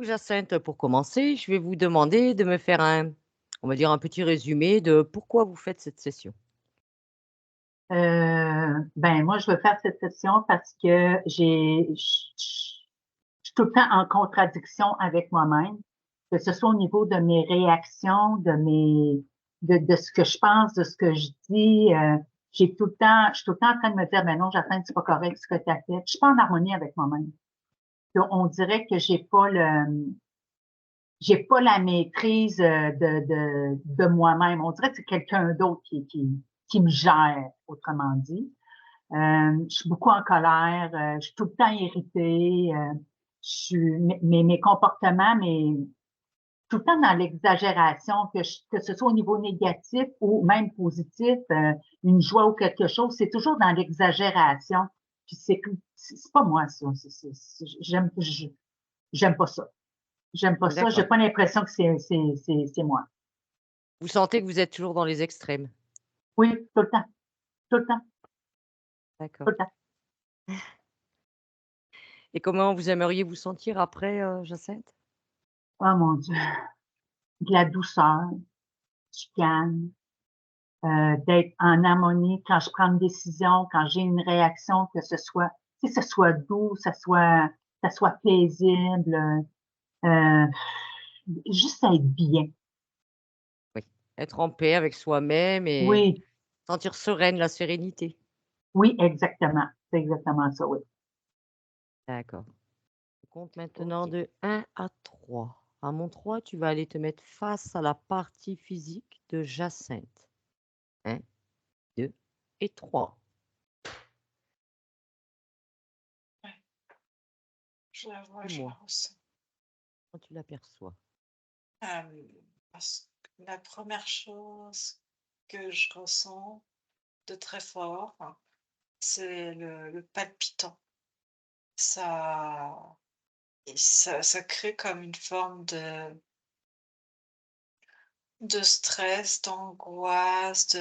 Donc Jacinthe, pour commencer, je vais vous demander de me faire on va dire un petit résumé de pourquoi vous faites cette session. Ben moi, je veux faire cette session parce que je suis tout le temps en contradiction avec moi-même, que ce soit au niveau de mes réactions, de ce que je pense, de ce que je dis. Je suis tout le temps en train de me dire, ben non, Jacinthe, c'est pas correct ce que tu as fait. Je suis pas en harmonie avec moi-même. Donc, on dirait que j'ai pas la maîtrise de moi-même. On dirait que c'est quelqu'un d'autre qui me gère, autrement dit. Je suis beaucoup en colère, je suis tout le temps irritée, mes comportements, tout le temps dans l'exagération, que ce soit au niveau négatif ou même positif, une joie ou quelque chose, c'est toujours dans l'exagération. Puis c'est pas moi ça. J'aime pas ça. J'aime pas ça. J'ai D'accord. pas l'impression que c'est moi. Vous sentez que vous êtes toujours dans les extrêmes. Oui, tout le temps, tout le temps, tout D'accord. le temps. Et comment vous aimeriez vous sentir après, Jacinthe? Oh mon Dieu, de la douceur, du calme, d'être en harmonie quand je prends une décision, quand j'ai une réaction, que ce soit, que ce soit doux, ça soit paisible, euh, juste être bien. Oui. Être en paix avec soi-même et Oui, sentir sereine, la sérénité. oui, exactement. C'est exactement ça, oui. D'accord. Je compte maintenant OK. de 1 à 3. À mon 3, tu vas aller te mettre face à la partie physique de Jacinthe. 1, 2 et 3. Ouais, je la vois, je la Dis-moi, ressens. quand tu l'aperçois. Euh, Parce que la première chose que je ressens de très fort, c'est le palpitant. Ça, ça crée comme une forme de stress, d'angoisse,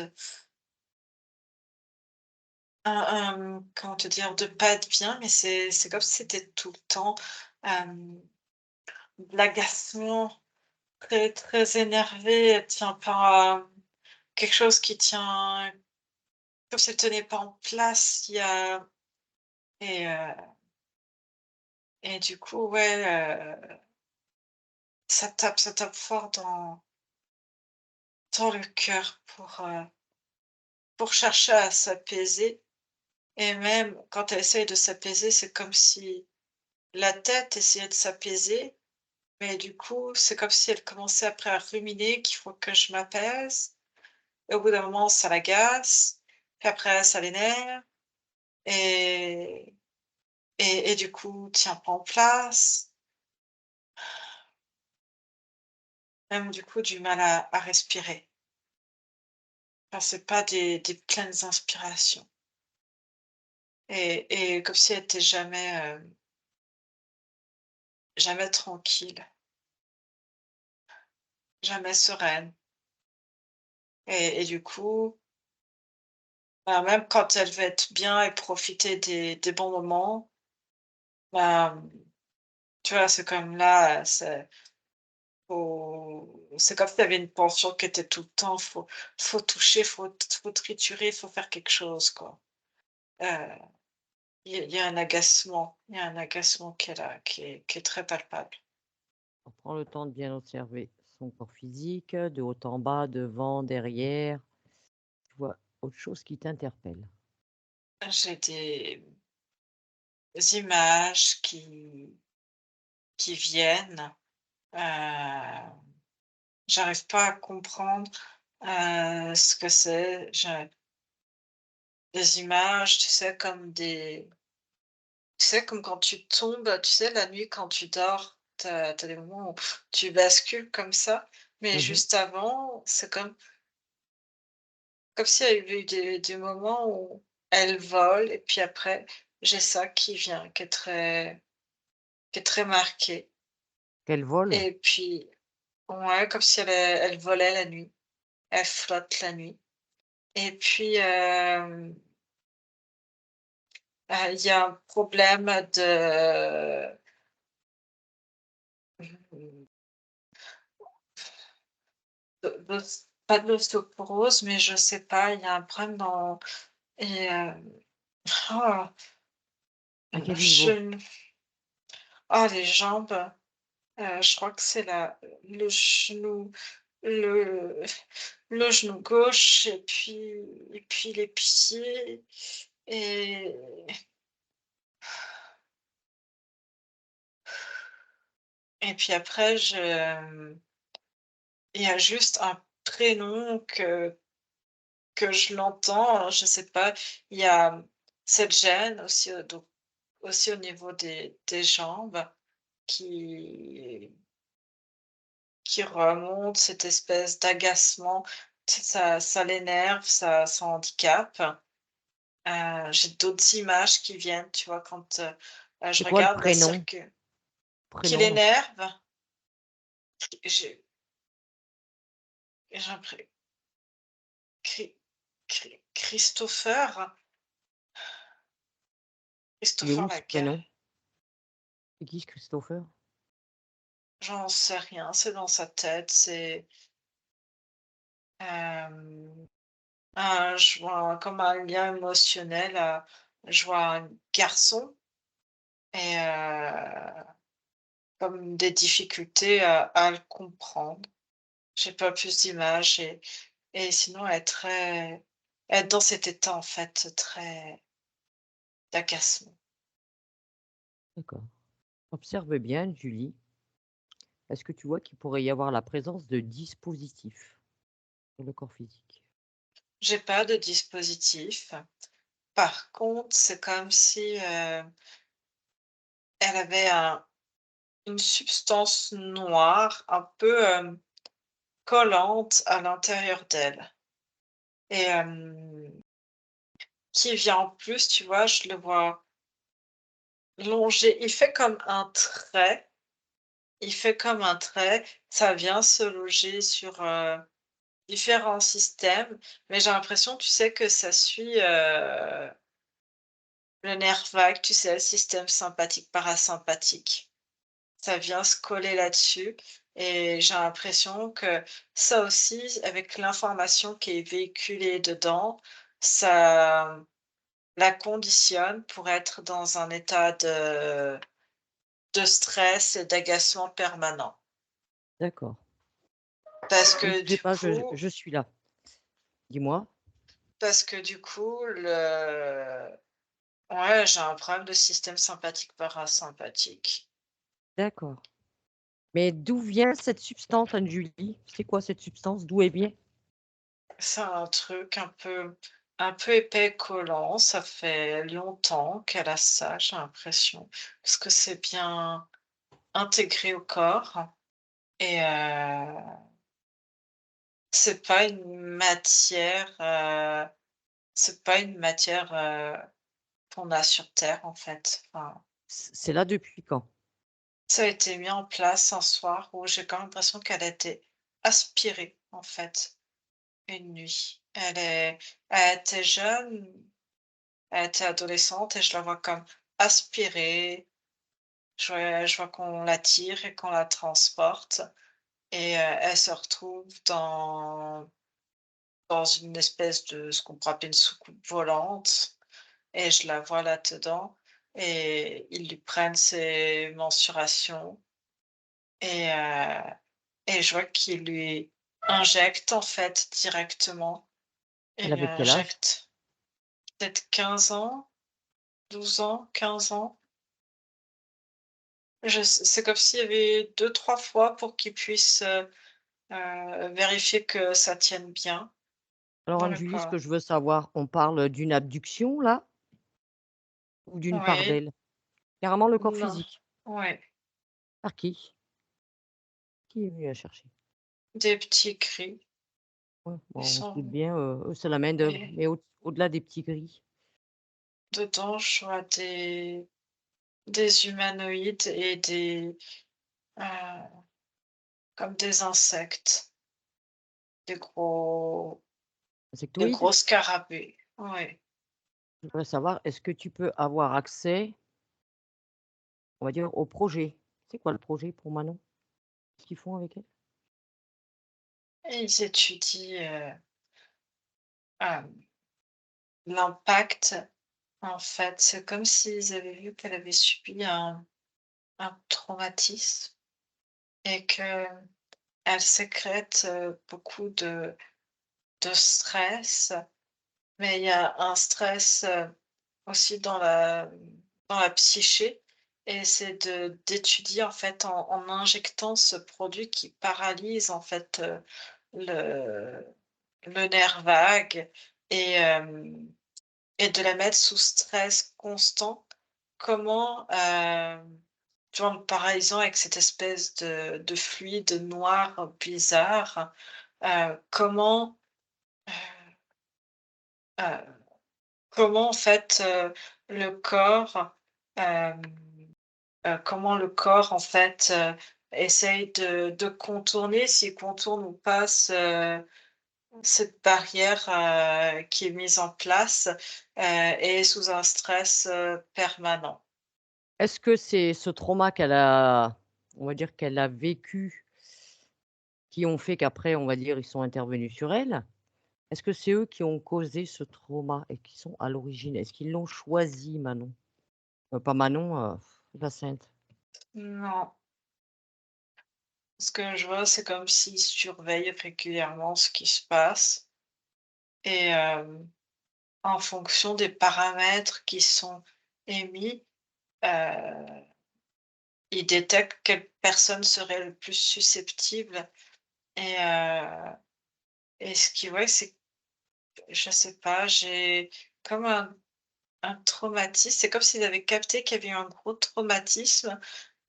comment te dire, de pas être bien, mais c'est comme si c'était tout le temps de l'agacement, très, très énervé, elle tient pas quelque chose qui tient comme si elle tenait pas en place, il y a et heu et du coup, ouais, ça tape fort dans le cœur pour chercher à s'apaiser et même quand elle essaye de s'apaiser, c'est comme si la tête essayait de s'apaiser, mais du coup, c'est comme si elle commençait après à ruminer qu'il faut que je m'apaise et au bout d'un moment, ça l'agace, puis après ça l'énerve et et du coup, tient pas en place. Même du coup, du mal à respirer. Enfin, c'est pas des pleines inspirations et comme si elle était jamais, jamais tranquille, jamais sereine et du coup, bah, même quand elle veut être bien et profiter des bons moments, bah, tu vois, c'est comme là, c'est comme si tu avais une pension qui était tout le temps, faut toucher, faut triturer, faut faire quelque chose, quoi. Heu il y a un agacement qui est là, qui est très palpable. On prend le temps de bien observer son corps physique, de haut en bas, devant, derrière. Tu vois autre chose qui t'interpelle. J'ai des images qui viennent, heu, j'arrive pas à comprendre, ce que c'est. J'ai des images, tu sais, comme quand tu tombes, tu sais, la nuit quand tu dors, tu as des moments où tu bascules comme ça, mais Mmh. juste avant, c'est comme s'il y avait eu des moments où elle vole et puis après, j'ai ça qui vient, qui est très marqué Qu'elle vole? et puis ouais, comme si elle volait la nuit, elle flotte la nuit et puis, il y a un problème pas de l'ostéoporose, mais je sais pas, il y a un problème dans et oh, À quel niveau? je les jambes, je crois que c'est le genou le le genou gauche et puis les pieds et et puis après il y a juste un prénom que je l'entends, je sais pas, il y a cette gêne aussi, donc aussi au niveau des jambes qui qui remonte, cette espèce d'agacement, tu sais, ça l'énerve, ça handicape. J'ai d'autres images qui viennent, tu vois? Quand, je C'est quoi le regarde la prénom? circu qui Prénom, donc. l'énerve, j'ai j'ai l'impré Chri Christopher Il est Christopher où ce Laguerre, prénom? C'est qui ce Christopher? j'en sais rien, c'est dans sa tête, c'est, hem, je vois comme un lien émotionnel, je vois un garçon et comme des difficultés à le comprendre. J'ai pas plus d'images et sinon elle est dans cet état, en fait, très d'agacement. D'accord. Observe bien, Julie. Est-ce que tu vois qu'il pourrait y avoir la présence de dispositifs sur le corps physique? J'ai pas de dispositif. Par contre, c'est comme si, elle avait une substance noire un peu, collante à l'intérieur d'elle et qui vient en plus, tu vois, je le vois longer. Il fait comme un trait, ça vient se loger sur, différents systèmes, mais j'ai l'impression, tu sais, que ça suit, le nerf vague, tu sais, le système sympathique, parasympathique. Ça vient se coller là-dessus et j'ai l'impression que ça aussi, avec l'information qui est véhiculée dedans, ça la conditionne pour être dans un état de stress et d'agacement permanent. D'accord. Parce Ne que bougez du pas, coup je suis là. Dis-moi. parce que du coup, ouais, j'ai un problème de système sympathique parasympathique. D'accord. Mais d'où vient cette substance, Anne-Julie? C'est quoi cette substance? D'où elle vient? C'est un truc un peu épais collant, ça fait longtemps qu'elle a ça, j'ai l'impression, parce que c'est bien intégré au corps et c'est pas une matière, c'est pas une matière, qu'on a sur terre, en fait. Enfin, C'est là depuis quand? ça a été mis en place un soir où j'ai quand même l'impression qu'elle a été aspirée, en fait, une nuit. Elle était jeune, elle était adolescente et je la vois comme aspirée. Je vois qu'on la tire et qu'on la transporte et elle se retrouve dans une espèce de ce qu'on pourrait appeler une soucoupe volante et je la vois là-dedans et ils lui prennent ses mensurations et je vois qu'ils lui injectent, en fait, directement. Ils Elle lui avait quel âge? injectent peut-être 15 ans, 12 ans, 15 ans. C'est comme s'il y avait deux trois fois pour qu'ils puissent, vérifier que ça tienne bien Alors dans le Anne-Julie, ce que corps. je veux savoir, on parle d'une abduction là ou d'une part Oui, d'elle? Carrément le corps non, physique. ouais, Par qui? Qui est venu la chercher? des petits cris. Ouais, Ils bon, on se doute sont bien, c'est la main-d'œuvre, et mais au-delà des petits gris. dedans, je vois des humanoïdes et heu, comme des insectes, des gros des Insectoïdes? gros scarabées. Ouais. Je voudrais savoir, est-ce que tu peux avoir accès, on va dire, au projet? C'est quoi le projet pour Manon? Qu'est-ce qu'ils font avec elle? Et ils étudient l'impact. En fait, c'est comme s'ils avaient vu qu'elle avait subi un traumatisme et qu'elle sécrète beaucoup de stress, mais il y a un stress aussi dans la psyché, et c'est d'étudier en fait en injectant ce produit qui paralyse en fait le, le nerf vague, et, et de la mettre sous stress constant. Comment, tu vois, en le paralysant avec cette espèce de fluide noir bizarre, comment, heu, comment en fait, le corps, hem, comment le corps en fait, essaye de contourner, s'il contourne ou pas cette barrière, qui est mise en place, et sous un stress, permanent. Est-ce que c'est ce trauma qu'elle a, on va dire, qu'elle a vécu, qui ont fait qu'après, on va dire, ils sont intervenus sur elle? Est-ce que c'est eux qui ont causé ce trauma et qui sont à l'origine? Est-ce qu'ils l'ont choisi, Manon? Pas Manon, Jacinthe. Non, ce que je vois, c'est comme s'ils surveillent régulièrement ce qui se passe, et en fonction des paramètres qui sont émis, heu, ils détectent quelle personne serait le plus susceptible, et ce qu'ils voient, c'est, je sais pas, j'ai comme un traumatisme. C'est comme s'ils avaient capté qu'il y avait eu un gros traumatisme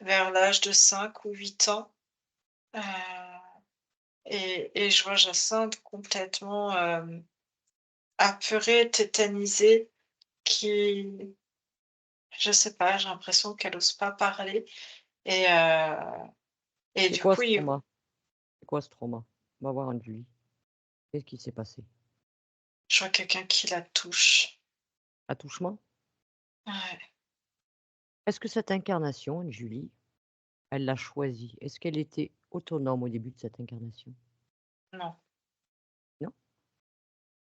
vers l'âge de 5 ou 8 ans, heu et je vois Jacinthe complètement, apeurée, tétanisée, qui, je sais pas, j'ai l'impression qu'elle ose pas parler, et C'est du quoi coup, ce trauma? C'est quoi ce trauma? On va voir Anne-Julie. Qu'est-ce qui s'est passé? je vois quelqu'un qui la touche. Attouchement? Ouais, Est-ce que cette incarnation, Anne-Julie, elle l'a choisie? Est-ce qu'elle était autonome au début de cette incarnation? non, Non?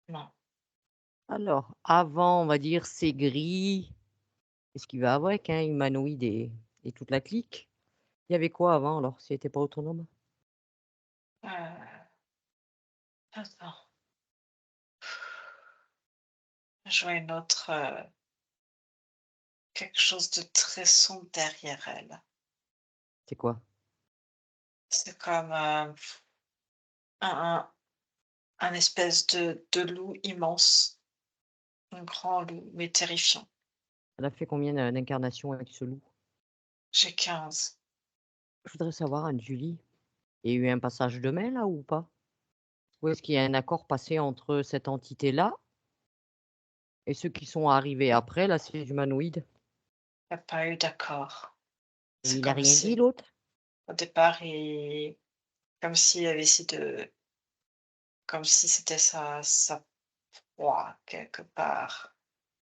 non. Alors, avant, on va dire, c'est gris et ce qui va avec, hein, humanoïde et toute la clique. Il y avait quoi avant alors, si elle était pas autonome? Heu, Attends, je vois une autre, quelque chose de très sombre derrière elle. C'est quoi? C'est comme, un un espèce de loup immense, un grand loup, mais terrifiant. Elle a fait combien d'incarnations avec ce loup? J'ai 15. Je voudrais savoir, Anne-Julie, il y a eu un passage de main là ou pas? Ou est-ce qu'il y a un accord passé entre cette entité-là et ceux qui sont arrivés après, là, ces humanoïdes? Il y a pas eu d'accord. Et C'est il a comme rien dit si, l'autre? au départ, comme s'il avait essayé comme si c'était sa proie quelque part.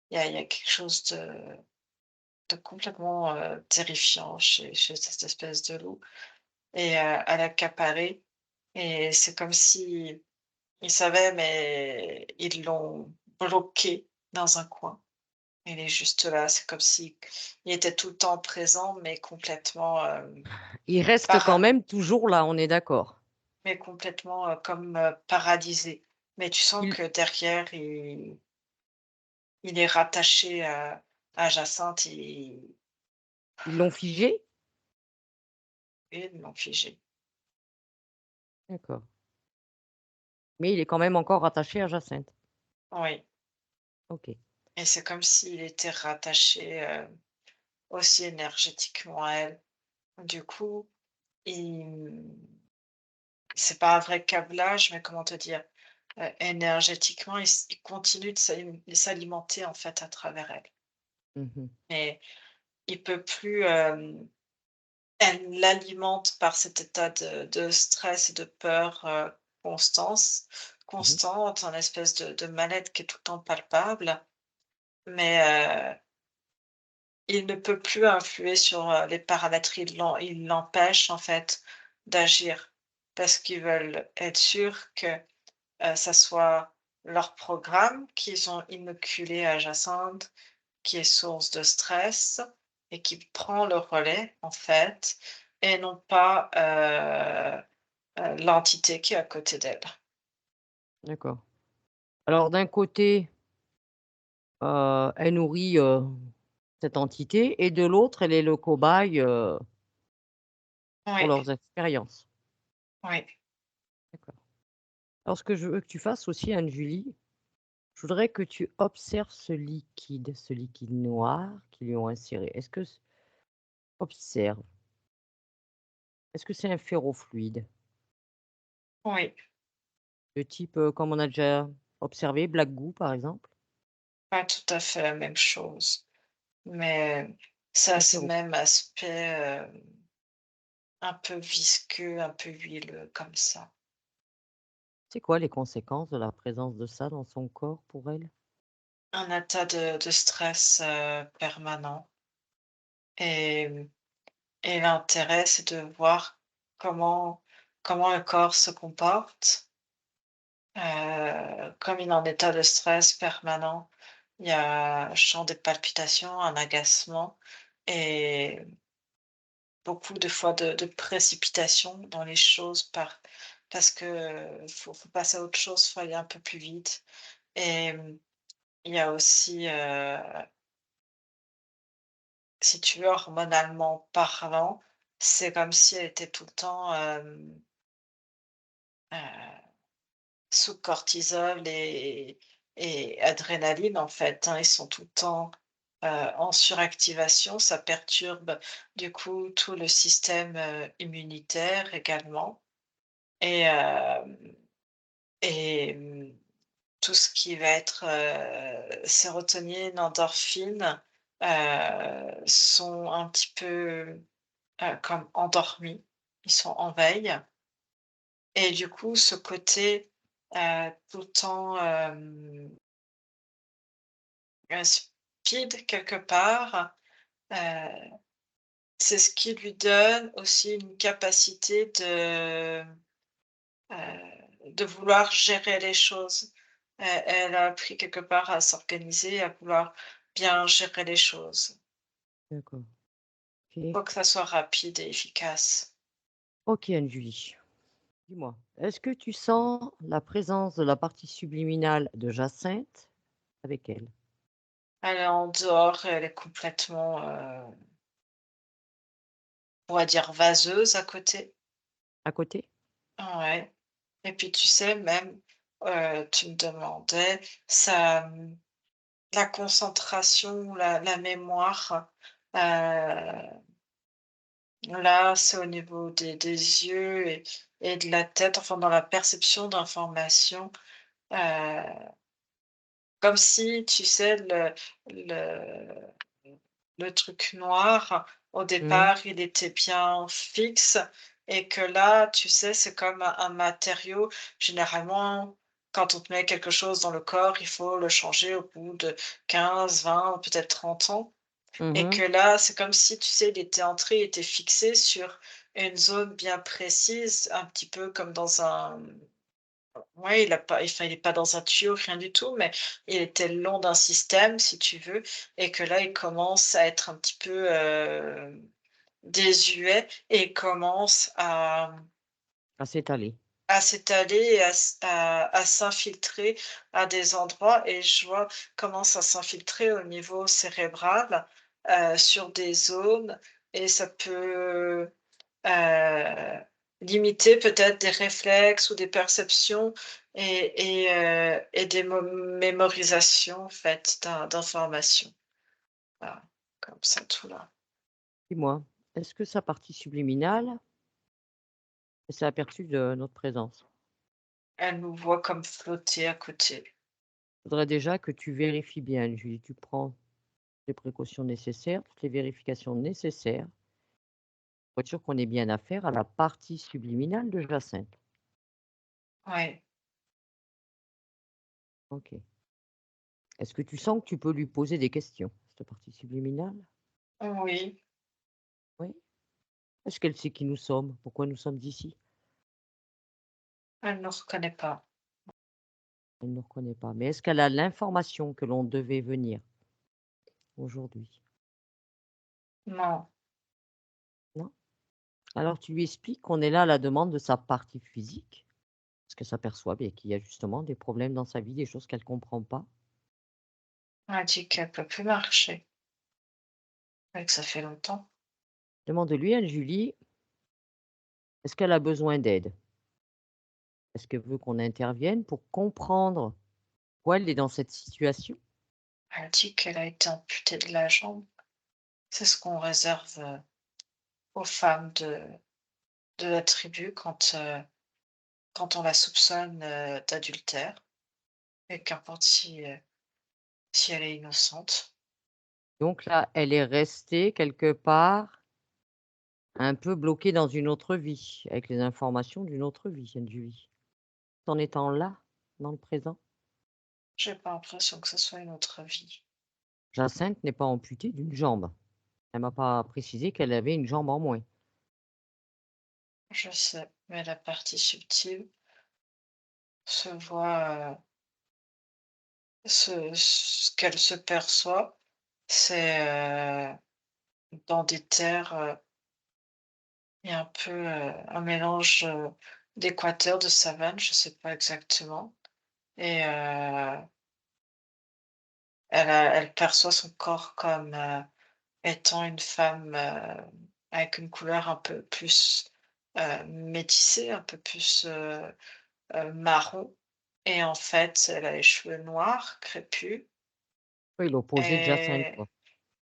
Il y a quelque chose de complètement, terrifiant chez cette espèce de loup, et à l'accaparer, et c'est comme si ils savaient, mais ils l'ont bloqué dans un coin. Il est juste là, c'est comme si il était tout le temps présent, mais complètement, Il reste quand para même toujours là, on est d'accord? mais complètement, comme, paralysé. Mais tu sens Ils que derrière, il est rattaché à Jacinthe, ils l'ont figé? et ils l'ont figé. D'accord. Mais il est quand même encore attaché à Jacinthe? Oui, OK. et c'est comme s'il était rattaché, aussi énergétiquement à elle. Du coup, il, c'est pas un vrai câblage, mais comment te dire? Énergétiquement, il continue de s'alimenter, en fait, à travers elle. Mmh. Mais il peut plus, elle l'alimente par cet état de stress et de peur, constance Mmh. constante, un espèce de mal-être qui est tout le temps palpable, mais il ne peut plus influer sur, les paramètres. Il l'empêche, en fait, d'agir. parce qu'ils veulent être sûrs que, ça soit leur programme qu'ils ont inoculé à Jacinthe qui est source de stress et qui prend le relais, en fait, et non pas, l'entité qui est à côté d'elle. D'accord. Alors d'un côté, elle nourrit, cette entité et de l'autre, elle est le cobaye, pour Oui, leurs expériences. oui, D'accord. Alors ce que je veux que tu fasses aussi, Anne-Julie, je voudrais que tu observes ce liquide noir qu'ils lui ont inséré. Observe. Est-ce que c'est un ferrofluide? oui, De type, comme on a déjà observé, Black Goo, par exemple? pas tout à fait la même chose, mais ça a Un ce ferro même aspect, un peu visqueux, un peu huileux comme ça. C'est quoi les conséquences de la présence de ça dans son corps pour elle? Un état de stress, permanent et et l'intérêt, c'est de voir comment comment le corps se comporte. Comme il est en état de stress permanent, il y a je sens des palpitations, un agacement et beaucoup de fois de précipitation dans les choses parce que faut passer à autre chose, faut aller un peu plus vite et il y a aussi, si tu veux, hormonalement parlant, c'est comme si elle était tout le temps, sous cortisol et adrénaline, en fait, hein. Ils sont tout le temps, en suractivation. Ça perturbe, du coup, tout le système, immunitaire également et et tout ce qui va être, sérotonine, endorphine, sont un petit peu, comme endormis. Ils sont en veille et du coup, ce côté, tout le temps, speed quelque part, heu, c'est ce qui lui donne aussi une capacité de vouloir gérer les choses. Elle a appris quelque part à s'organiser, à vouloir bien gérer les choses. D'accord. OK. Faut que ça soit rapide et efficace. OK, Anne-Julie. Dis-moi, est-ce que tu sens la présence de la partie subliminale de Jacinthe avec elle? Elle est en dehors, elle est complètement, on va dire vaseuse à côté. À côté? Ouais et puis tu sais même, tu me demandais ça, la concentration, la mémoire, là, c'est au niveau des yeux et de la tête, enfin dans la perception d'informations, heu, comme si, tu sais, le le truc noir, au Mmh. départ, il était bien fixe et que là, tu sais, c'est comme un matériau. Généralement, quand on te met quelque chose dans le corps, il faut le changer au bout de 15, 20, peut-être 30 ans et Mmh. que là, c'est comme si, tu sais, il était entré, il était fixé sur une zone bien précise, un petit peu comme dans un ouais, il a pas enfin, il est pas dans un tuyau, rien du tout, mais il était le long d'un système, si tu veux et que là, il commence à être un petit peu, désuet et il commence À s'étaler. à s'étaler et à s'infiltrer à des endroits et je vois commence à s'infiltrer au niveau cérébral, sur des zones et ça peut Heu, limiter peut-être des réflexes ou des perceptions et des mémorisations en fait d'informations. Voilà, comme ça tout là. Dis-moi, est-ce que sa partie subliminale, elle s'est aperçue de notre présence? Elle nous voit comme flotter à côté. Il faudrait déjà que tu vérifies bien, Julie. Tu prends les précautions nécessaires, toutes les vérifications nécessaires pour être sûr qu'on ait bien affaire à la partie subliminale de Jacinthe. Ouais, OK. Est-ce que tu sens que tu peux lui poser des questions, cette partie subliminale? oui, Oui? Est-ce qu'elle sait qui nous sommes? Pourquoi nous sommes ici? Elle ne nous reconnaît pas. Elle ne nous reconnaît pas. Mais est-ce qu'elle a l'information que l'on devait venir aujourd'hui? Non, Non? Alors tu lui expliques qu'on est là à la demande de sa partie physique, parce qu'elle s'aperçoit bien qu'il y a justement des problèmes dans sa vie, des choses qu'elle comprend pas. elle a dit qu'elle peut plus marcher et que ça fait longtemps. Demande-lui, Anne-Julie, est-ce qu'elle a besoin d'aide? Est-ce qu'elle veut qu'on intervienne pour comprendre pourquoi elle est dans cette situation? Elle dit qu'elle a été amputée de la jambe. C'est ce qu'on réserve aux femmes de la tribu quand on la soupçonne d'adultère. Et qu'importe si elle est innocente. Donc là, elle est restée quelque part un peu bloquée dans une autre vie, avec les informations d'une autre vie, Anne-Julie. En étant là, dans le présent. J'ai pas l'impression que ce soit une autre vie. Jacinthe n'est pas amputée d'une jambe. Elle m'a pas précisé qu'elle avait une jambe en moins. Je sais, mais la partie subtile se voit, ce qu'elle se perçoit, c'est dans des terres, il y a un peu un mélange d'équateur, de savane, je sais pas exactement. Et elle perçoit son corps comme étant une femme, avec une couleur un peu plus, métissée, un peu plus, marron et en fait, elle a les cheveux noirs, crépus Oui, l'opposé de Jacinthe, et quoi.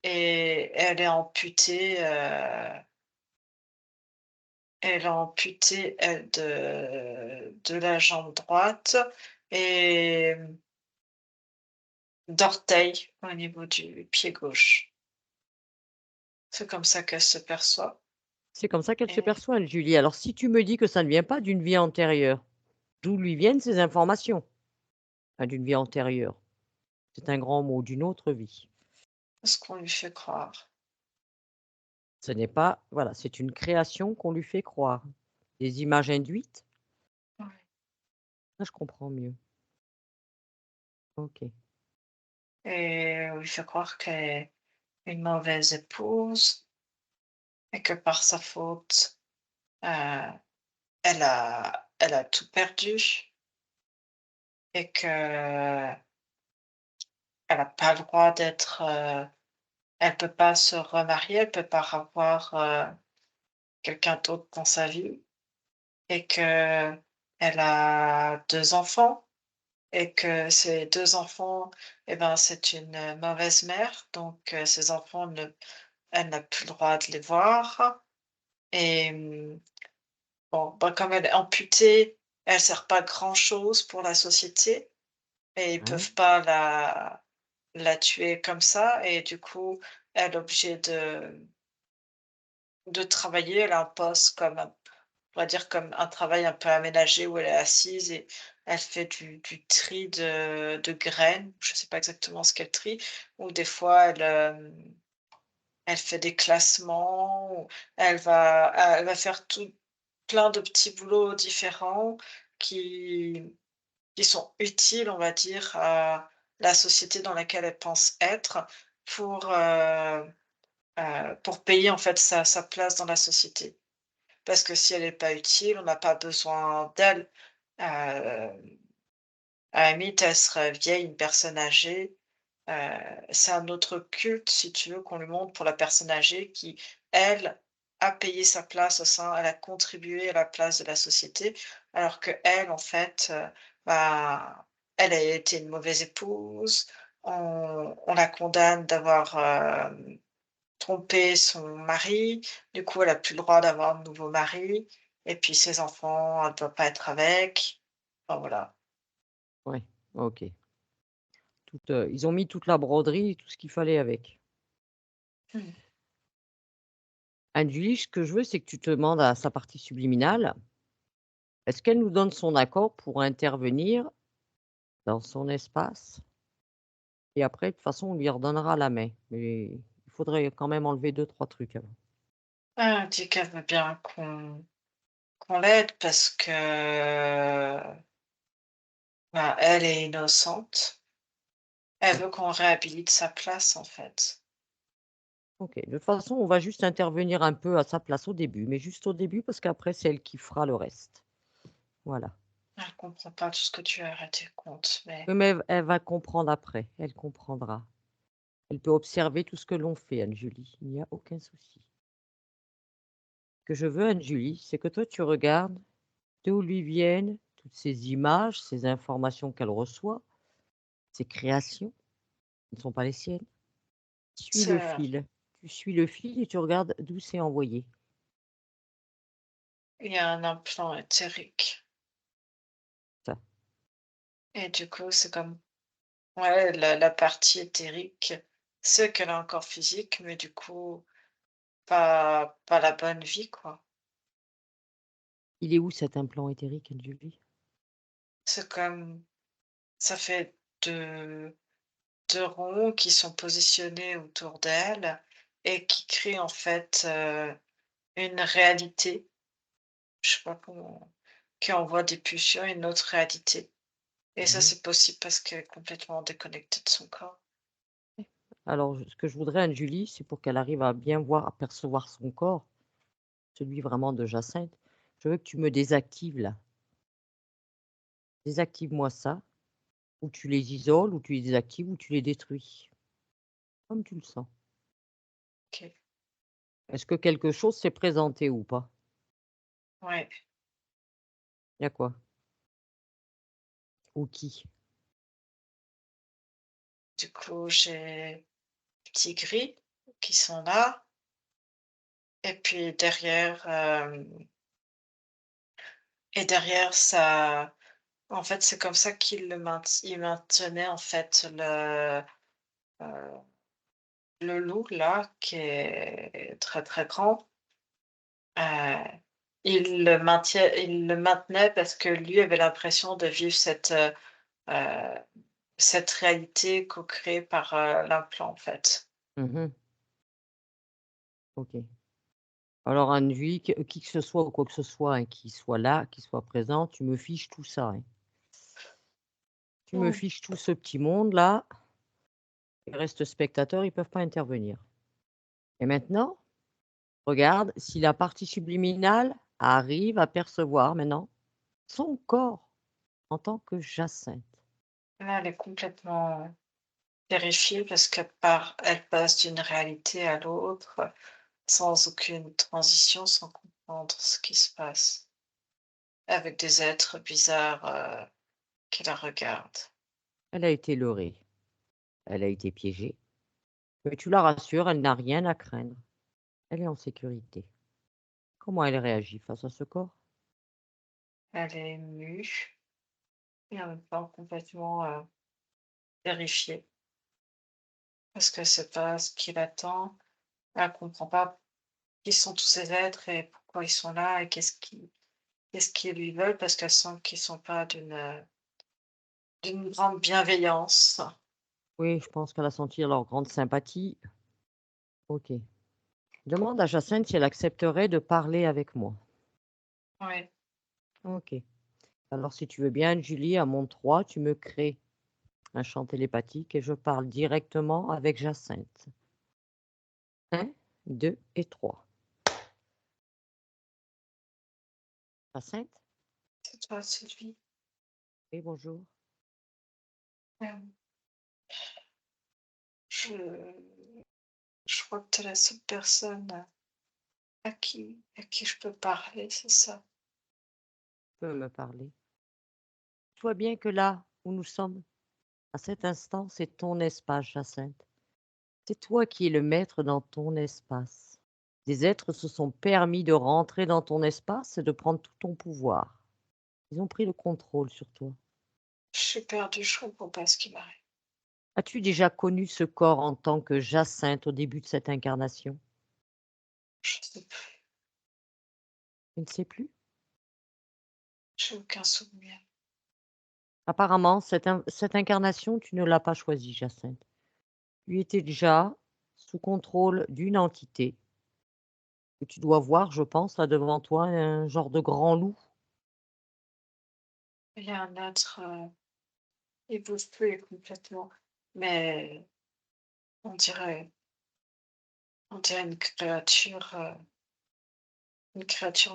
elle est amputée, elle, de la jambe droite et d'orteil au niveau du pied gauche. C'est comme ça qu'elle se perçoit C'est comme ça qu'elle se et perçoit, elle, Julie. Alors si tu me dis que ça ne vient pas d'une vie antérieure, d'où lui viennent ces informations? Enfin, d'une vie antérieure, c'est un grand mot, d'une autre vie. ce qu'on lui fait croire. Ce n'est pas voilà, c'est une création qu'on lui fait croire. Des images induites? Ouais. Là, je comprends mieux. OK. Et on lui fait croire qu'elle est une mauvaise épouse et que par sa faute, heu, elle a tout perdu et qu'elle a pas le droit d'être, elle peut pas se remarier, elle peut pas avoir, quelqu'un d'autre dans sa vie et qu'elle a 2 enfants et que ces 2 enfants et ben, c'est une mauvaise mère donc ces enfants ne elle n'a plus le droit de les voir et bon, bah, comme elle est amputée, elle sert pas à grand-chose pour la société et ils Hein? peuvent pas la tuer comme ça et du coup, elle est obligée de travailler. Elle a un poste comme un on va dire comme un travail un peu aménagé où elle est assise et elle fait du tri de graines. Je sais pas exactement ce qu'elle trie ou des fois elle fait des classements ou elle va faire tout plein de petits boulots différents qui qui sont utiles, on va dire, à la société dans laquelle elle pense être pour payer, en fait, sa place dans la société. Parce que si elle est pas utile, on n'a pas besoin d'elle. Hem, à la limite, elle serait vieille, une personne âgée, c'est un autre culte, si tu veux, qu'on lui montre pour la personne âgée qui, elle, a payé sa place au sein elle a contribué à la place de la société, alors qu'elle, en fait, bah, elle a été une mauvaise épouse, on la condamne d'avoir, trompé son mari, du coup, elle a plus le droit d'avoir un nouveau mari et puis ses enfants, elle ne doit pas être avec. Enfin, voilà. Ouais, OK. Ils ont mis toute la broderie, tout ce qu'il fallait avec. Mmh. Anne-Julie, ce que je veux, c'est que tu te demandes à sa partie subliminale, est-ce qu'elle nous donne son accord pour intervenir dans son espace? Et après, de toute façon, on lui redonnera la main. Mais il faudrait quand même enlever deux trois trucs avant. Elle dit qu'elle veut bien qu'on l'aide parce que bah, elle est innocente. Elle veut qu'on réhabilite sa place, en fait. OK. De toute façon, on va juste intervenir un peu à sa place au début, mais juste au début parce qu'après c'est elle qui fera le reste. Voilà. Elle comprend pas tout ce que tu as rendu compte, mais Oui, mais elle va comprendre après, elle comprendra. Elle peut observer tout ce que l'on fait, Anne-Julie, il n'y a aucun souci. Ce que je veux, Anne-Julie, c'est que toi tu regardes d'où lui viennent toutes ces images, ces informations qu'elle reçoit, ces créations, qui ne sont pas les siennes. Suis le c'est fil. Tu suis le fil et tu regardes d'où c'est envoyé. il y a un implant éthérique Ça. et du coup, c'est comme ouais, la partie éthérique, c'est qu'elle a un corps physique, mais du coup, pas la bonne vie, quoi. Il est où cet implant éthérique, Anne-Julie? C'est comme ça fait 2 ronds qui sont positionnés autour d'elle et qui créent en fait, une réalité, je sais pas comment, qui envoie des pulsions à une autre réalité et ça, Mmh. c'est possible parce qu'elle est complètement déconnectée de son corps. Alors, ce que je voudrais, Anne-Julie, c'est pour qu'elle arrive à bien voir, à percevoir son corps, celui vraiment de Jacinthe. Je veux que tu me désactives là. Désactive-moi ça, ou tu les isoles, ou tu les désactives, ou tu les détruis, comme tu le sens. OK. Est-ce que quelque chose s'est présenté ou pas? Ouais, Il y a quoi? Ou qui? du coup, j'ai des petits gris qui sont là et puis derrière ça en fait, c'est comme ça qu'il maintenait en fait heu, le loup là qui est très, très grand. Heu, il le maintenait parce que lui avait l'impression de vivre heu, cette réalité co-créée par, l'implant, en fait. Mmh. OK. Alors Anne-Julie, qui que ce soit ou quoi que ce soit, hein, qui soit là, qui soit présent, tu me fiches tout ça, hein. Tu me Mmh. fiches tout ce petit monde-là. Les restes spectateurs, ils peuvent pas intervenir. Et maintenant, regarde si la partie subliminale arrive à percevoir maintenant son corps en tant que Jacinthe. Là, elle est complètement terrifiée parce elle passe d'une réalité à l'autre sans aucune transition, sans comprendre ce qui se passe, avec des êtres bizarres, qui la regardent. Elle a été leurrée, elle a été piégée, mais tu la rassures, elle n'a rien à craindre. Elle est en sécurité. Comment elle réagit face à ce corps? Elle est émue et en même temps complètement, terrifiée parce qu'elle sait pas ce qui l'attend. Elle comprend pas qui sont tous ces êtres et pourquoi ils sont là et qu'est-ce qu'ils lui veulent parce qu'elle sent qu'ils sont pas d'une grande bienveillance. Oui, je pense qu'elle a senti leur grande sympathie. Ok. Demande à Jacinthe si elle accepterait de parler avec moi. Oui, Ok. Alors, si tu veux bien, Julie, à mon 3, tu me crées un champ télépathique et je parle directement avec Jacinthe. Un, 2 et 3. Jacinthe? c'est toi, Sylvie. Oui, bonjour. Hem, je je crois que tu es la seule personne à qui je peux parler, c'est ça? Tu peux me parler. Tu vois bien que là où nous sommes, à cet instant, c'est ton espace, Jacinthe. C'est toi qui es le maître dans ton espace. Des êtres se sont permis de rentrer dans ton espace et de prendre tout ton pouvoir. Ils ont pris le contrôle sur toi. Je suis perdue, je comprends pas ce qui m'arrive. As-tu déjà connu ce corps en tant que Jacinthe au début de cette incarnation? Je sais plus, Je ne sais plus. j'ai aucun souvenir. Apparemment, cette incarnation, tu ne l'as pas choisie, Jacinthe. Tu étais déjà sous contrôle d'une entité que tu dois voir, je pense, là, devant toi, un genre de grand loup. Il y a un être, il bouge plus complètement, mais on dirait on dirait une créature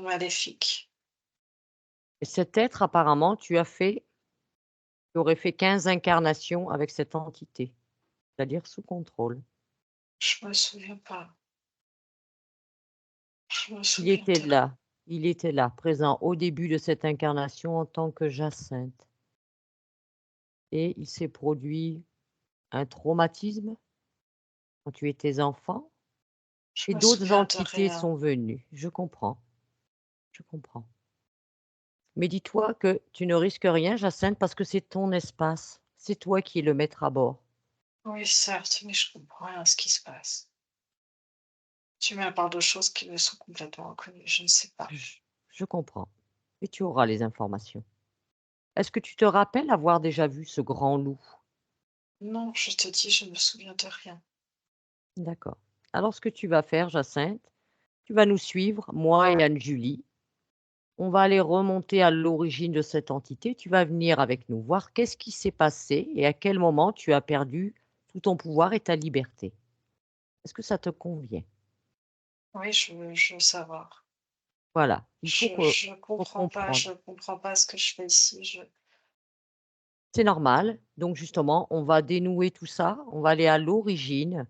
maléfique. Et cet être, apparemment, tu aurais fait 15 incarnations avec cette entité, c'est-à-dire sous contrôle. Je me souviens pas, je me Il souviens était de rien. là, il était là, présent au début de cette incarnation en tant que Jacinthe et il s'est produit un traumatisme quand tu étais enfant Je et me d'autres souviens de entités rien. sont venues. Je comprends, je comprends. Mais dis-toi que tu ne risques rien, Jacinthe, parce que c'est ton espace. C'est toi qui es le maître à bord. Oui, certes, mais je comprends rien à ce qui se passe. Tu me parles de choses qui me sont complètement inconnues, je ne sais pas. Je je comprends et tu auras les informations. Est-ce que tu te rappelles avoir déjà vu ce grand loup? Non, je te dis, je me souviens de rien. D'accord. Alors ce que tu vas faire, Jacinthe, tu vas nous suivre, moi et Anne-Julie. On va aller remonter à l'origine de cette entité. Tu vas venir avec nous voir qu'est-ce qui s'est passé et à quel moment tu as perdu tout ton pouvoir et ta liberté. Est-ce que ça te convient? Oui, je veux savoir. Voilà, il faut Je comprendre. comprends pas ce que je fais ici. C'est normal. Donc justement, on va dénouer tout ça, on va aller à l'origine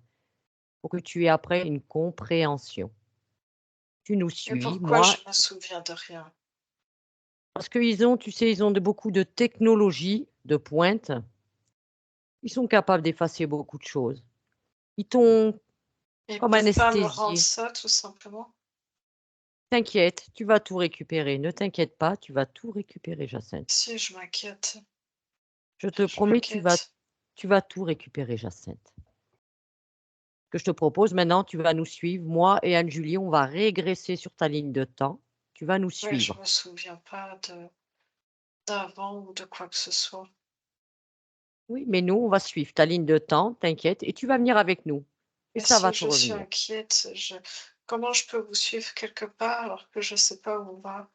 pour que tu aies après une compréhension. Tu nous Mais suis, pourquoi moi, je me souviens de rien? parce qu'ils ont, tu sais, ils ont beaucoup de technologies de pointe. Ils sont capables d'effacer beaucoup de choses. Ils t'ont Ils comme peuvent pas me rendre anesthésié. ça, tout simplement? T'inquiète, tu vas tout récupérer. Ne t'inquiète pas, tu vas tout récupérer, Jacinthe. Si, je m'inquiète, Je te je promets, m'inquiète. tu vas tout récupérer, Jacinthe. Ce que je te propose maintenant, tu vas nous suivre. Moi et Anne-Julie, on va régresser sur ta ligne de temps. Tu vas nous Ouais, je suivre. me souviens pas d'avant ou de quoi que ce soit. Oui, mais nous, on va suivre ta ligne de temps, t'inquiète, et tu vas venir avec nous. Et Mais ça va si te je suis revenir. inquiète, comment je peux vous suivre quelque part alors que je sais pas où on va?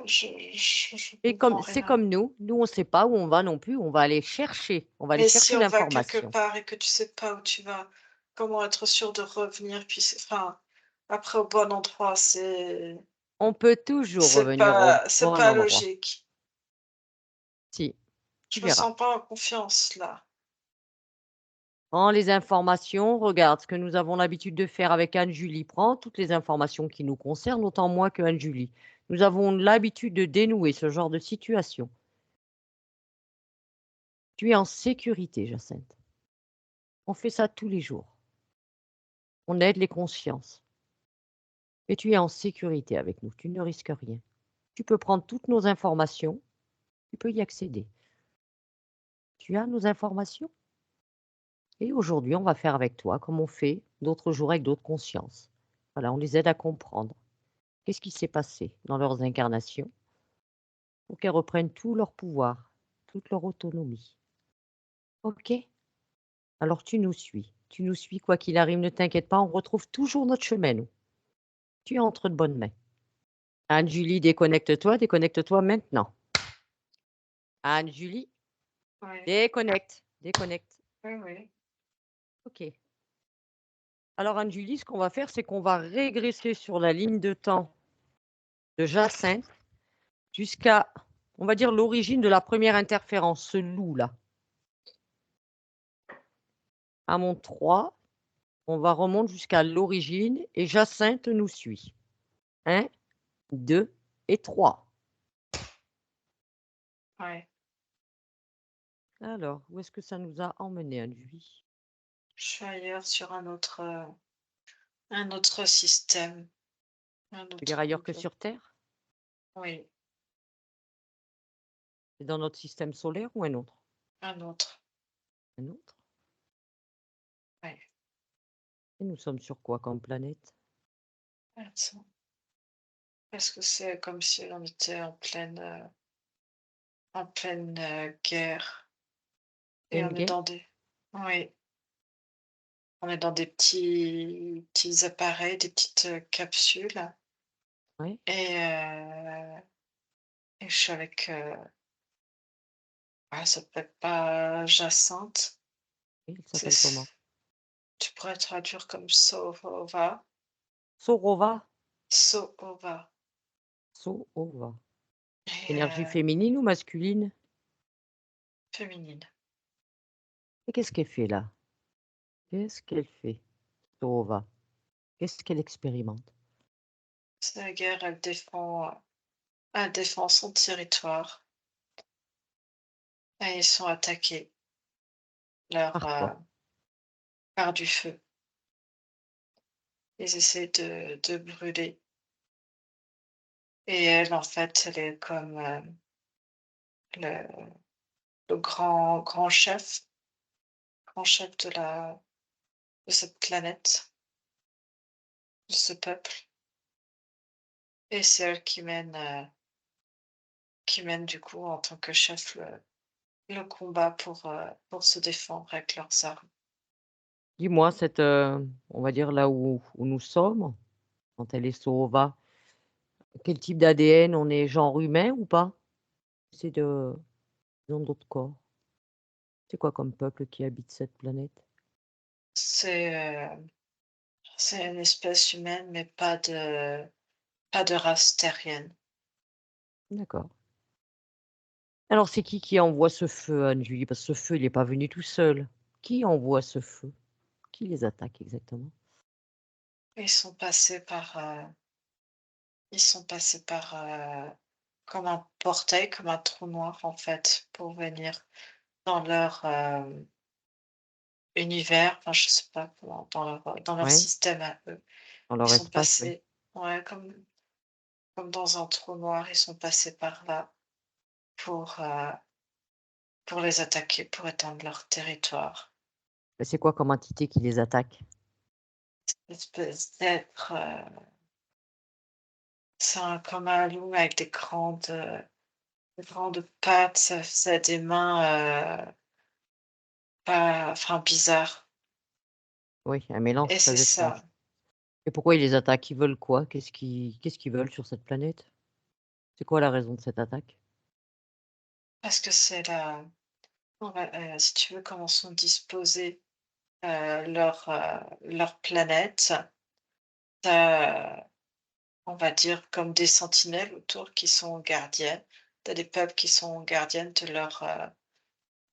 Je Et comme comprends c'est rien. comme nous, on ne sait pas où on va non plus. On va aller Mais si chercher on va quelque l'information. part et que tu sais pas où tu vas, comment être sûr de revenir puis enfin, après au bon endroit? On peut toujours revenir au C'est bon pas endroit. logique. Si, tu Je me verras. sens pas en confiance là. Prends les informations, regarde ce que nous avons l'habitude de faire avec Anne-Julie. Prends toutes les informations qui nous concernent, autant moi que Anne-Julie. Nous avons l'habitude de dénouer ce genre de situation. Tu es en sécurité, Jacinthe. On fait ça tous les jours. On aide les consciences. Et tu es en sécurité avec nous. Tu ne risques rien. Tu peux prendre toutes nos informations. Tu peux y accéder. Tu as nos informations. Et aujourd'hui, on va faire avec toi comme on fait d'autres jours avec d'autres consciences. Voilà, on les aide à comprendre. Qu'est-ce qui s'est passé dans leurs incarnations pour qu'elles reprennent tout leur pouvoir, toute leur autonomie. OK? Alors tu nous suis. Tu nous suis quoi qu'il arrive, ne t'inquiète pas, on retrouve toujours notre chemin, nous. Tu es entre de bonnes mains. Anne-Julie, déconnecte-toi maintenant. Anne-Julie, Oui, déconnecte. oui, oui. OK. Alors Anne-Julie, ce qu'on va faire, c'est qu'on va régresser sur la ligne de temps de Jacinthe jusqu'à, on va dire, l'origine de la première interférence, ce loup-là. À mon 3, on va remonter jusqu'à l'origine et Jacinthe nous suit. 1, 2 et 3. Ouais. Alors, où est-ce que ça nous a emmené, Anne-Julie? Je suis ailleurs sur un autre système, un Tu veux dire autre ailleurs que niveau. sur Terre? Oui, C'est dans notre système solaire ou un autre? un autre. Un autre? Ouais. Et nous sommes sur quoi comme planète? Attends. Parce que c'est comme si on était en pleine guerre et Pleine on est guerre? dans des. Oui, On est dans des petits appareils, des petites, capsules Oui, et je suis avec, ça peut être pas Jacinthe, oui, il c'est s'appelle comment? tu pourrais traduire comme Sovova, Sorova? Sovova Soova. et Énergie féminine ou masculine? féminine. Et qu'est-ce qu'elle fait là? Qu'est-ce qu'elle fait? Sorova. Qu'est-ce qu'elle expérimente? C'est la guerre, elle défend son territoire et ils sont attaqués leur, Par quoi? par du feu. Ils essaient de brûler et elle, en fait, elle est comme, le grand chef de cette planète, de ce peuple et c'est elle qui mène du coup en tant que chef le combat pour se défendre avec leurs armes. Dis-moi, on va dire là où nous sommes, quand elle est Sorova, quel type d'ADN? On est genre humain ou pas? C'est ils ont d'autres corps. C'est quoi comme peuple qui habite cette planète? C'est, c'est une espèce humaine, mais pas de race terrienne. D'accord. Alors c'est qui envoie ce feu, Anne-Julie? Parce que ce feu, il est pas venu tout seul. Qui envoie ce feu? Qui les attaque exactement? Ils sont passés par, comme un portail, comme un trou noir en fait, pour venir dans leur, univers, enfin je sais pas comment, dans leur Ouais, système à eux. dans Ils leur sont espace, oui. passés, ouais, comme dans un trou noir, ils sont passés par là pour, heu, pour les attaquer, pour étendre leur territoire. Mais c'est quoi comme entité qui les attaque? Une espèce d'être, c'est comme un loup avec des grandes pattes, ça a des mains, pas enfin bizarres Oui, un mélange et c'est très ça, étrange. Et pourquoi ils les attaquent? Ils veulent quoi? Qu'est-ce qu'ils veulent sur cette planète? C'est quoi la raison de cette attaque? parce que c'est si tu veux, comment sont disposées, leurs planètes. Tu on va dire, comme des sentinelles autour qui sont gardiennes. Tu as des peuples qui sont gardiennes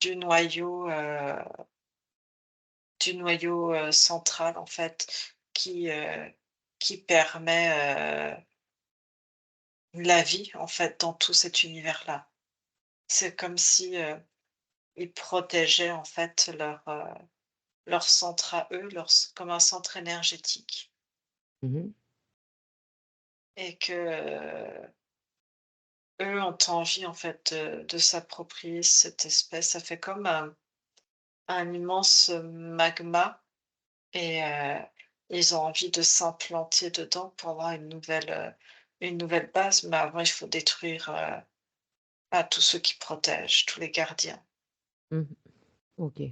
du noyau, central en fait, qui permet, la vie en fait dans tout cet univers-là. C'est comme si, ils protégeaient en fait leur centre à eux, comme un centre énergétique Mmh. et que, eux ont envie en fait de s'approprier cette espèce. Ça fait comme un immense magma et ils ont envie de s'implanter dedans pour avoir une nouvelle base, mais avant il faut détruire, tous ceux qui protègent, tous les gardiens. Mmh. OK.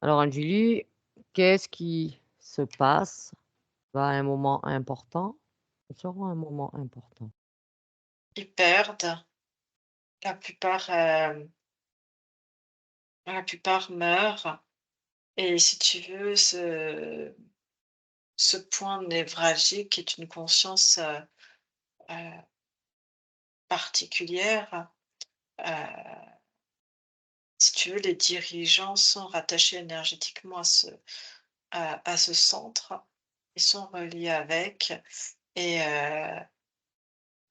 Alors Anne-Julie, qu'est-ce qui se passe à un moment important? Sur un moment important. Ils perdent, la plupart, meurent et si tu veux, ce point névralgique est une conscience, heu, particulière. Si tu veux, les dirigeants sont rattachés énergétiquement à ce centre. Ils sont reliés avec et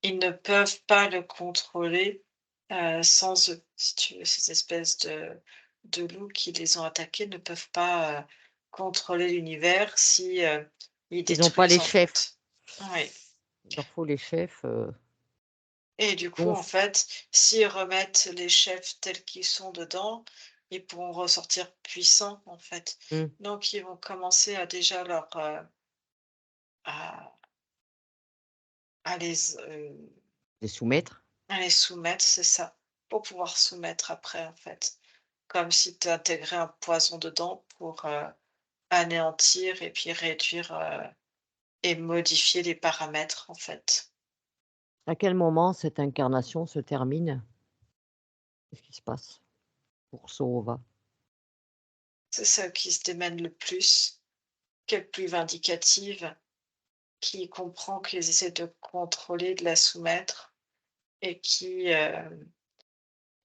ils ne peuvent pas le contrôler, sans eux. Si tu veux, ces espèces de loups qui les ont attaqués ne peuvent pas, contrôler l'univers si, ils Ils ont pas détruisent, les en chefs. fait. Oui Il leur faut les chefs, et du coup, dont en fait, s'ils remettent les chefs tels qu'ils sont dedans, ils pourront ressortir puissants, en fait. mmh, Donc ils vont commencer à déjà à à les, les soumettre. à les soumettre, c'est ça, pour pouvoir soumettre après, en fait. Comme si tu intégrais un poison dedans anéantir et puis réduire et modifier les paramètres, en fait. À quel moment cette incarnation se termine? Qu'est-ce qui se passe pour Soova? C'est ça qui se démène le plus, qui est le plus vindicative, qui comprend qu'ils essaient de contrôler, de la soumettre et qui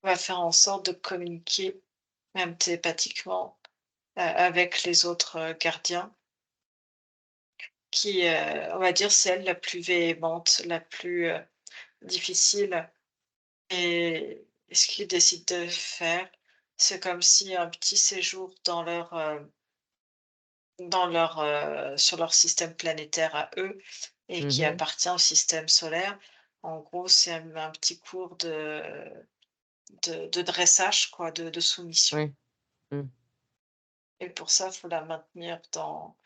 va faire en sorte de communiquer, même télépathiquement, avec les autres gardiens, qui, on va dire, c'est elle la plus véhémente, la plus difficile. Et ce qu'ils décident de faire, c'est comme si un petit séjour sur leur système planétaire à eux et qui Mmh. appartient au système solaire. En gros, c'est un petit cours de dressage, quoi, de soumission. Oui. Mmh. Et pour ça, il faut la maintenir dans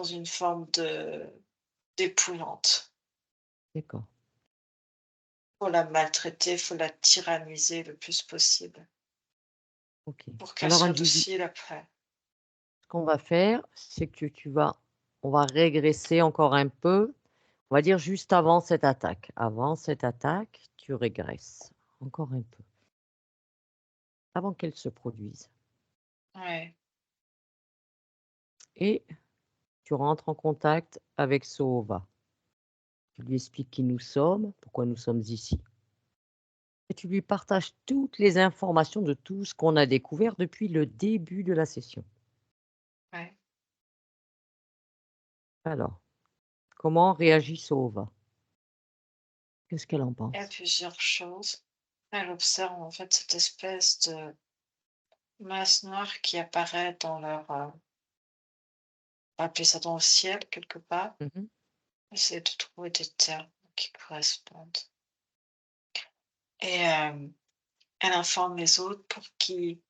une forme d'épouvante. D'accord. Faut la maltraiter, faut la tyranniser le plus possible OK. pour qu'elle Alors soit indivi docile après. ce qu'on va faire, c'est que on va régresser encore un peu. On va dire juste avant cette attaque. Avant cette attaque, tu régresses encore un peu, avant qu'elle se produise Ouais, et tu rentres en contact avec Soova. Tu lui expliques qui nous sommes, pourquoi nous sommes ici et tu lui partages toutes les informations de tout ce qu'on a découvert depuis le début de la session. ouais. Alors, comment réagit Soova? Qu'est-ce qu'elle en Il y a pense? plusieurs choses. Elle observe en fait cette espèce de masse noire qui apparaît dans leur, on va appeler ça dans le ciel quelque part. Mmh. Essayer de trouver des termes qui correspondent. Et elle informe les autres pour qu'ils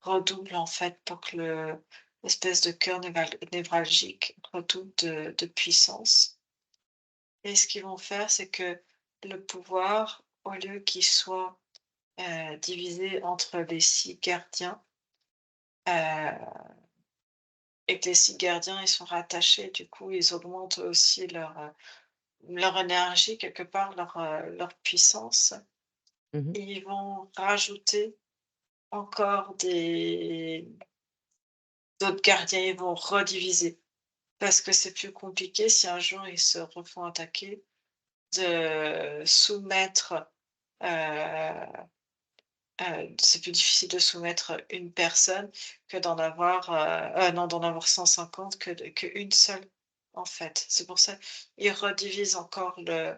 redoublent en fait, pour que l'espèce de cœur névralgique redouble de puissance. Et ce qu'ils vont faire, c'est que le pouvoir, au lieu qu'il soit divisé entre les 6 gardiens, heu et que les 6 gardiens, ils sont rattachés, du coup, ils augmentent aussi leur énergie quelque part, leur puissance. Mmh. Et ils vont rajouter encore des d'autres gardiens, ils vont rediviser. Parce que c'est plus compliqué si un jour ils se refont attaquer, de soumettre, heu c'est plus difficile de soumettre une personne que d'en avoir, non, d'en avoir 150 qu'une seule, en fait. C'est pour ça, ils redivisent encore le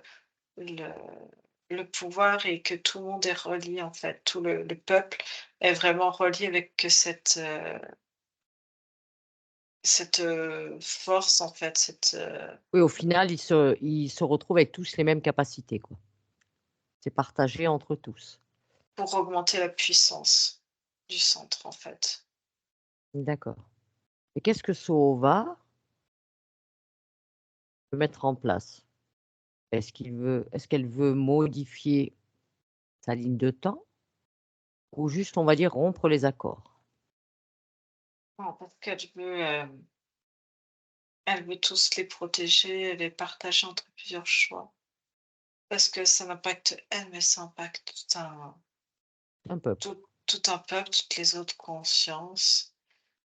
le pouvoir et que tout le monde est relié, en fait. Tout le peuple est vraiment relié avec que cette force, en fait, Oui, au final, ils se retrouvent avec tous les mêmes capacités, quoi. C'est partagé entre tous. pour augmenter la puissance du centre, en fait. D'accord et qu'est-ce que Soova veut mettre en place? Est-ce qu'elle veut modifier sa ligne de temps ou juste, on va dire, rompre les accords? En fait, elle veut tous les protéger, les partager entre plusieurs choix. Parce que ça m'impacte elle, mais ça impacte Un peuple. tout un peuple, toutes les autres consciences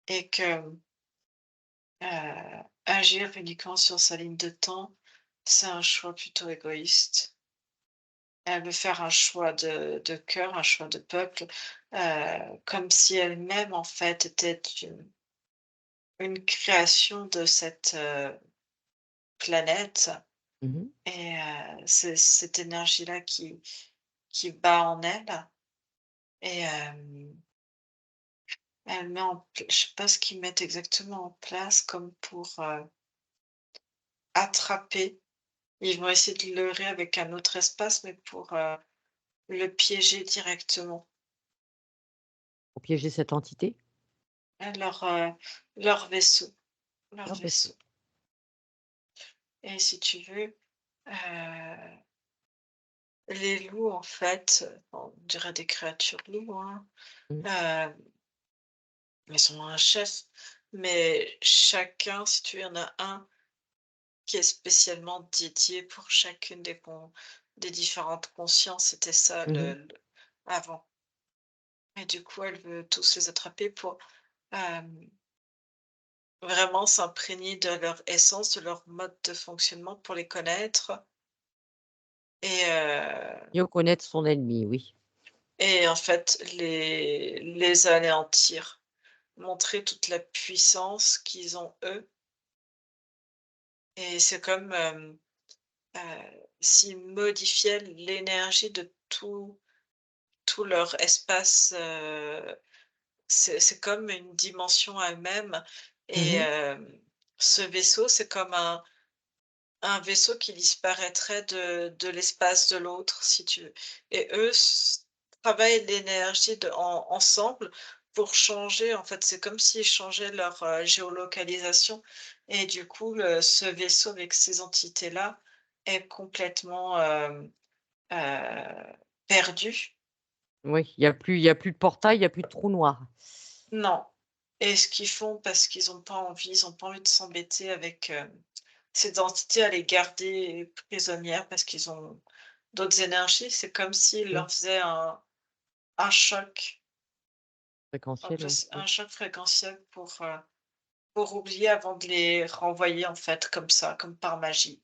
et que, agir uniquement sur sa ligne de temps, c'est un choix plutôt égoïste. Elle veut faire un choix de cœur, un choix de peuple, comme si elle-même, en fait, était une création de cette, planète Mmh mh. et c'est cette énergie-là qui bat en elle et elle met je sais pas ce qu'ils mettent exactement en place comme pour, attraper. Ils vont essayer de le leurrer avec un autre espace, mais pour, le piéger directement. Pour piéger cette entité? Leur, leur vaisseau, leur Leur vaisseau. vaisseau et si tu veux, heu, les loups en fait, on dirait des créatures loups, hein, Mmh. heu, ils ont un chef, mais chacun, si tu en as un qui est spécialement dédié pour chacune des différentes consciences. C'était ça Mmh. avant. Et du coup, elle veut tous les attraper pour vraiment s'imprégner de leur essence, de leur mode de fonctionnement pour les connaître et, Mieux connaître son ennemi, oui. et en fait les anéantir, montrer toute la puissance qu'ils ont eux. Et c'est comme s'ils modifiaient l'énergie de tout leur espace, c'est comme une dimension à eux-mêmes et Mmh. ce vaisseau, c'est comme un vaisseau qui disparaîtrait de l'espace de l'autre, si tu veux, et eux travaillent l'énergie ensemble pour changer, en fait, c'est comme s'ils changeaient leur géolocalisation et du coup, ce vaisseau avec ces entités-là est complètement perdu. Oui, il y a plus de portail, il y a plus de trou noir. Non. Et ce qu'ils font parce qu'ils ont pas envie, ils ont pas envie de s'embêter avec, ces entités, à les garder prisonnières parce qu'ils ont d'autres énergies. C'est comme s'ils Oui, leur faisaient un choc, un fréquentiel, peu oui, oui. un choc fréquentiel pour oublier avant de les renvoyer, en fait, comme ça, comme par magie.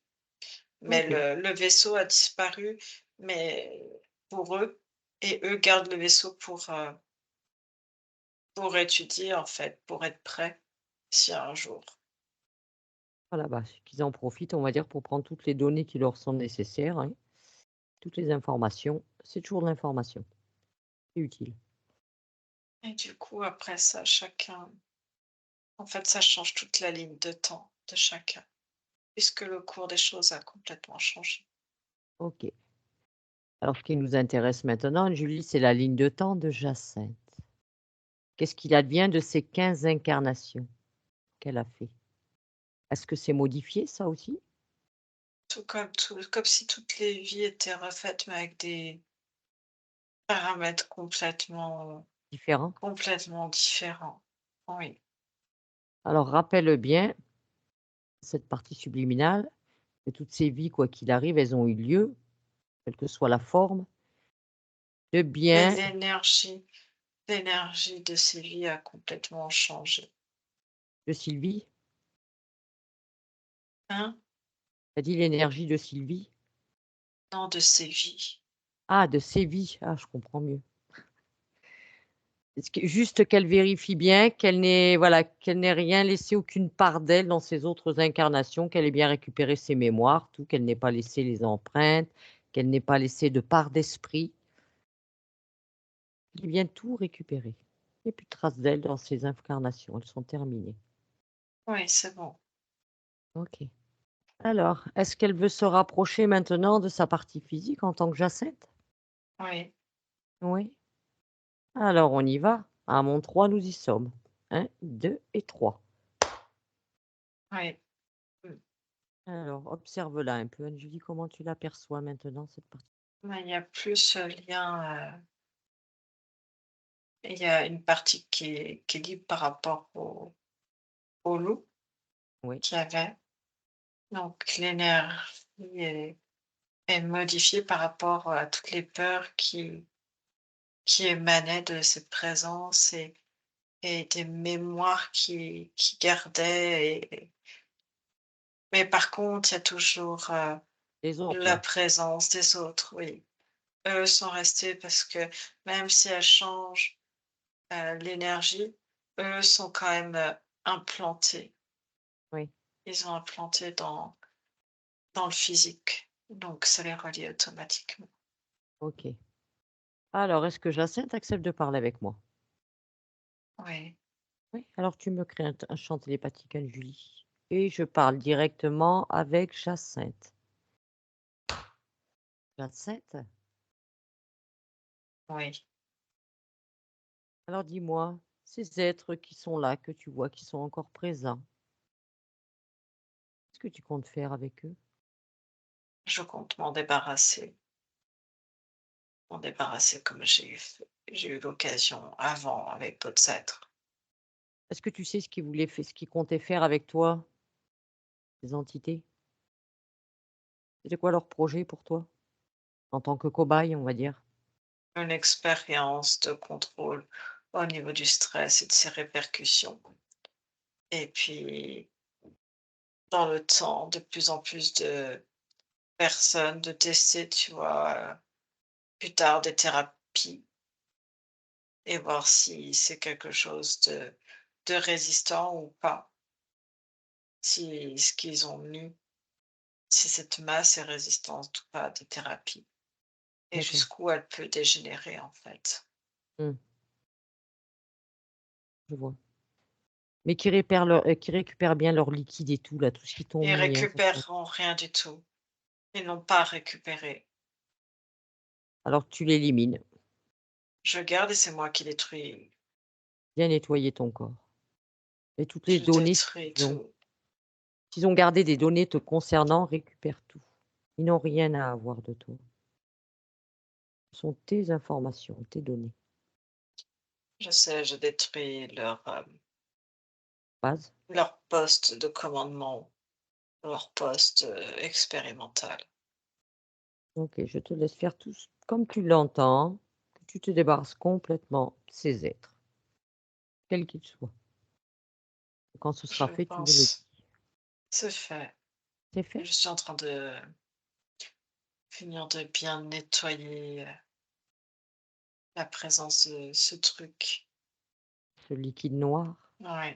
Mais OK. le vaisseau a disparu, mais pour eux, et eux gardent le vaisseau pour étudier, en fait, pour être prêts si un jour. Voilà, bah, qu'ils en profitent, on va dire, pour prendre toutes les données qui leur sont nécessaires, hein, toutes les informations. C'est toujours de l'information, c'est utile. Et du coup, après ça, chacun en fait, ça change toute la ligne de temps de chacun, puisque le cours des choses a complètement changé. OK. Alors ce qui nous intéresse maintenant, Julie, c'est la ligne de temps de Jacinthe. Qu'est-ce qu'il advient de ces 15 incarnations qu'elle a fait? Est-ce que c'est modifié ça aussi? Comme si toutes les vies étaient refaites, mais avec des paramètres Différent? complètement différents. Oui, Alors rappelle bien cette partie subliminale que toutes ces vies, quoi qu'il arrive, elles ont eu lieu, quelle que soit la forme, de mais bien l'énergie de ces vies a complètement changé. de Sylvie. Hein? Tu as dit l'énergie de Sylvie? Non, de ces vies. Ah, de Sévie. Ah, je comprends mieux. Est-ce que juste qu'elle vérifie bien qu'elle n'ait voilà, qu'elle n'ait rien laissé, aucune part d'elle dans ses autres incarnations, qu'elle ait bien récupéré ses mémoires, tout, qu'elle n'ait pas laissé les empreintes, qu'elle n'ait pas laissé de part d'esprit. Il vient tout récupérer. Il n'y a plus de traces d'elle dans ses incarnations, elles sont terminées. Oui, c'est bon. OK. Alors, est-ce qu'elle veut se rapprocher maintenant de sa partie physique en tant que Jacinthe? Oui, Oui. Alors on y va. À mon 3, nous y sommes. Un, 2 et 3. oui. Mm. Alors observe-la un peu, Anne-Julie, comment tu l'aperçois maintenant cette partie? Mais il y a plus ce lien, il y a une partie qui est libre par rapport au loup Oui, qu'il y avait. Donc l'énergie est modifiée par rapport à toutes les peurs qui émanaient de cette présence et des mémoires qui gardait mais par contre, il y a toujours, les autres, la ouais. présence des autres, oui. Eux sont restés parce que même si elles changent, l'énergie, eux sont quand même, implantés. Oui, Ils ont implanté dans le physique, donc ça les relie automatiquement. OK. Alors est-ce que Jacinthe accepte de parler avec moi? Oui, Oui. Alors tu me crées un champ télépathique, Anne-Julie, et je parle directement avec Jacinthe. Jacinthe, oui. alors dis-moi, ces êtres qui sont là, que tu vois, qui sont encore présents, qu'est-ce que tu comptes faire avec eux? Je compte m'en débarrasser comme j'ai eu l'occasion avant avec d'autres êtres. Est-ce que tu sais ce qu'ils comptaient faire avec toi, ces entités? C'était quoi leur projet pour toi? En tant que cobaye, on va dire? Une expérience de contrôle au niveau du stress et de ses répercussions. Et puis, dans le temps, de plus en plus de personnes, de tester, tu vois, plus tard des thérapies et voir si c'est quelque chose de résistant ou pas. Si ce qu'ils ont mis, si cette masse est résistante ou pas à des thérapies et D'accord. jusqu'où elle peut dégénérer en fait. Mmh, je vois. Mais qui récupèrent bien leur liquide et tout là, tout ce qu'ils t'ont Ils mis, hein, ça c'est récupéreront rien du tout. Ils n'ont pas récupéré. alors tu l'élimines, Je garde et c'est moi qui détruis. bien nettoyer ton corps et toutes les Je données détruis qu'ils ont tout. s'ils ont gardé des données te concernant, récupère tout. Ils n'ont rien à avoir de toi. Ce sont tes informations, tes données. Je sais, je détruis Base. leur poste de commandement, leur poste expérimental. OK, je te laisse faire tout ce comme tu l'entends, que tu te débarrasses complètement de ces êtres, quels qu'ils soient. Quand ce sera Je fait, tu me le dis. pense, c'est fait. C'est fait? Je suis en train de finir de bien nettoyer la présence de ce truc. Ce liquide noir, Ouais.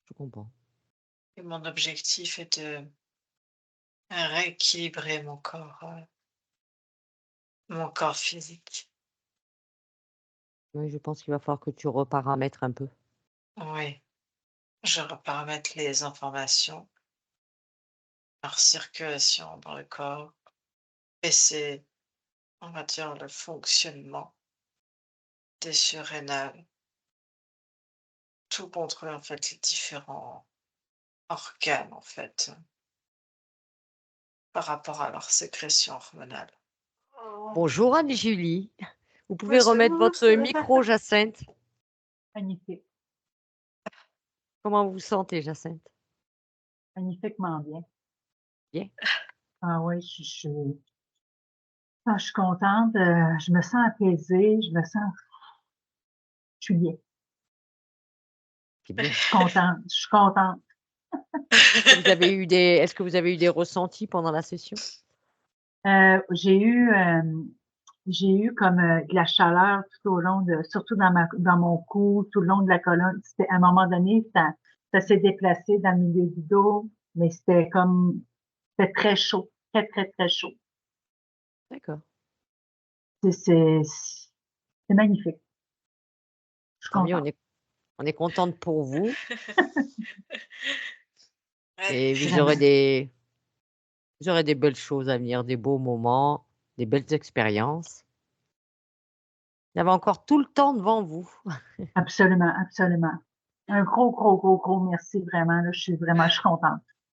je comprends. Et mon objectif est de rééquilibrer mon corps physique. Oui, je pense qu'il va falloir que tu reparamètres un peu. Oui, je reparamètre les informations, leur circulation dans le corps, baisser, on va dire, le fonctionnement des surrénales, tout contrôler en fait les différents organes en fait, par rapport à leur sécrétion hormonale. Bonjour Anne-Julie, vous pouvez remettre Bonjour. votre micro, Jacinthe. Magnifique. Comment vous vous sentez, Jacinthe? Magnifiquement bien. Bien? Ah oui, je suis contente. Je me sens apaisée. Je suis bien. C'est bien. Je suis contente. Je suis contente. Est-ce que vous avez eu des ressentis pendant la session? Euh, j'ai eu, euh, j'ai eu comme de la chaleur tout au long surtout dans mon cou, tout le long de la colonne. C'était, à un moment donné, ça s'est déplacé dans le milieu du dos, mais c'était très chaud, très, très, très chaud. D'accord, C'est, c'est, c'est magnifique. Je suis tant mieux, contente. on est contente pour vous Ouais, et Vraiment. vous aurez des belles choses à venir, des beaux moments, des belles expériences. Vous avez encore tout le temps devant vous. Absolument, absolument. Un gros, gros, gros, gros merci vraiment. Là, je suis contente.